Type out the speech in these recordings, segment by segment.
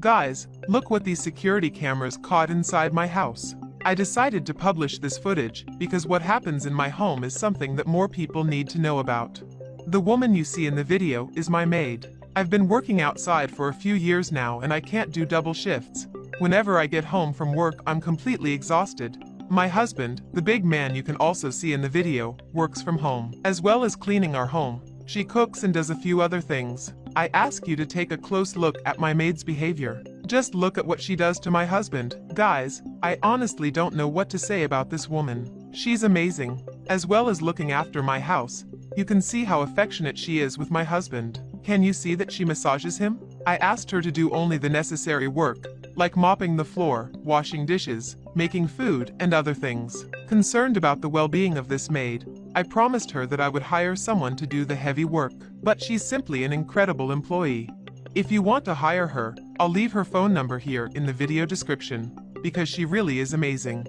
Guys, look what these security cameras caught inside my house. I decided to publish this footage because what happens in my home is something that more people need to know about. The woman you see in the video is my maid. I've been working outside for a few years now and I can't do double shifts. Whenever I get home from work, I'm completely exhausted. My husband, the big man you can also see in the video, works from home. As well as cleaning our home, she cooks and does a few other things. I ask you to take a close look at my maid's behavior. Just look at what she does to my husband. Guys, I honestly don't know what to say about this woman. She's amazing. As well as looking after my house, you can see how affectionate she is with my husband. Can you see that she massages him? I asked her to do only the necessary work, like mopping the floor, washing dishes, making food, and other things. Concerned about the well-being of this maid, I promised her that I would hire someone to do the heavy work. But she's simply an incredible employee. If you want to hire her, I'll leave her phone number here in the video description, because she really is amazing.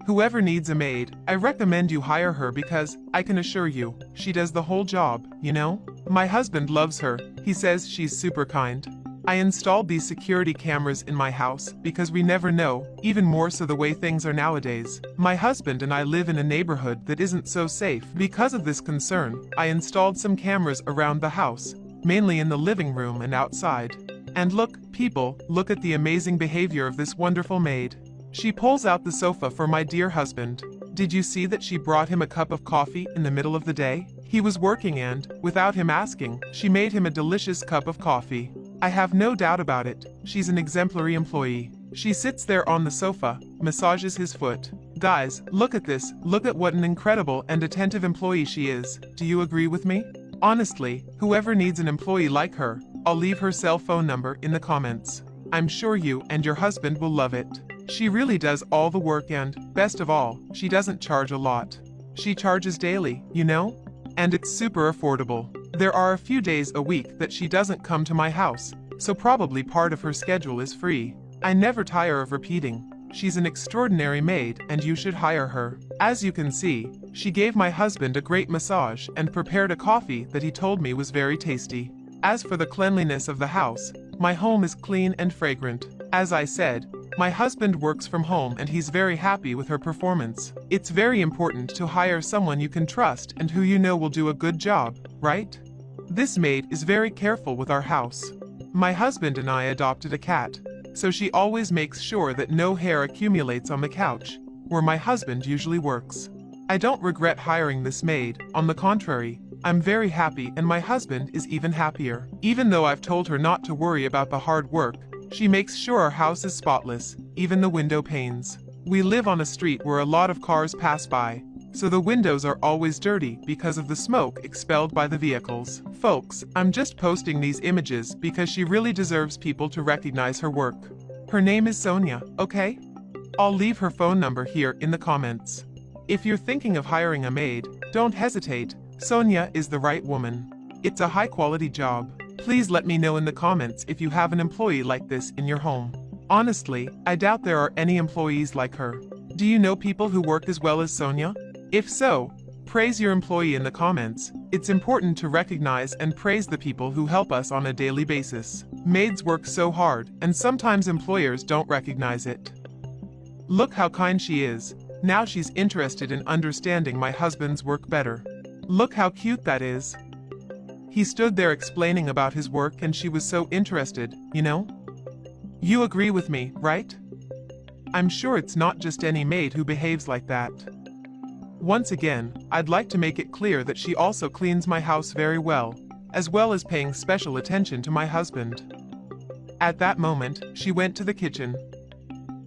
Whoever needs a maid, I recommend you hire her because, I can assure you, she does the whole job, you know? My husband loves her, he says she's super kind. I installed these security cameras in my house because we never know, even more so the way things are nowadays. My husband and I live in a neighborhood that isn't so safe. Because of this concern, I installed some cameras around the house, mainly in the living room and outside. And look, people, look at the amazing behavior of this wonderful maid. She pulls out the sofa for my dear husband. Did you see that she brought him a cup of coffee in the middle of the day? He was working and, without him asking, she made him a delicious cup of coffee. I have no doubt about it, she's an exemplary employee. She sits there on the sofa, massages his foot. Guys, look at this, look at what an incredible and attentive employee she is. Do you agree with me? Honestly, whoever needs an employee like her, I'll leave her cell phone number in the comments. I'm sure you and your husband will love it. She really does all the work and, best of all, she doesn't charge a lot. She charges daily, you know? And it's super affordable. There are a few days a week that she doesn't come to my house, so probably part of her schedule is free. I never tire of repeating, she's an extraordinary maid and you should hire her. As you can see, she gave my husband a great massage and prepared a coffee that he told me was very tasty. As for the cleanliness of the house, my home is clean and fragrant. As I said, my husband works from home and he's very happy with her performance. It's very important to hire someone you can trust and who you know will do a good job, right? This maid is very careful with our house. My husband and I adopted a cat, so she always makes sure that no hair accumulates on the couch, where my husband usually works. I don't regret hiring this maid, on the contrary, I'm very happy and my husband is even happier. Even though I've told her not to worry about the hard work, she makes sure our house is spotless, even the window panes. We live on a street where a lot of cars pass by, so the windows are always dirty because of the smoke expelled by the vehicles. Folks, I'm just posting these images because she really deserves people to recognize her work. Her name is Sonia, okay? I'll leave her phone number here in the comments. If you're thinking of hiring a maid, don't hesitate, Sonia is the right woman. It's a high-quality job. Please let me know in the comments if you have an employee like this in your home. Honestly, I doubt there are any employees like her. Do you know people who work as well as Sonia? If so, praise your employee in the comments. It's important to recognize and praise the people who help us on a daily basis. Maids work so hard, and sometimes employers don't recognize it. Look how kind she is. Now she's interested in understanding my husband's work better. Look how cute that is. He stood there explaining about his work and she was so interested, you know? You agree with me, right? I'm sure it's not just any maid who behaves like that. Once again, I'd like to make it clear that she also cleans my house very well as paying special attention to my husband. At that moment, she went to the kitchen.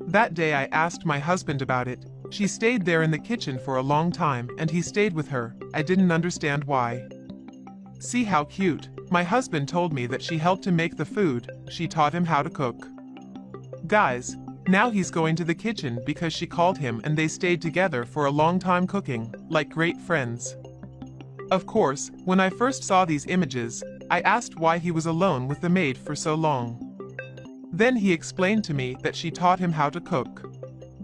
That day I asked my husband about it. She stayed there in the kitchen for a long time and he stayed with her. I didn't understand why. See how cute. My husband told me that she helped him make the food. She taught him how to cook. Guys, now he's going to the kitchen because she called him and they stayed together for a long time cooking, like great friends. Of course, when I first saw these images, I asked why he was alone with the maid for so long. Then he explained to me that she taught him how to cook.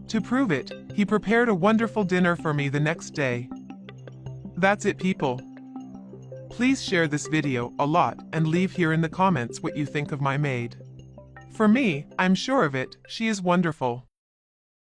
To prove it, he prepared a wonderful dinner for me the next day. That's it, people. Please share this video a lot and leave here in the comments what you think of my maid. For me, I'm sure of it, she is wonderful.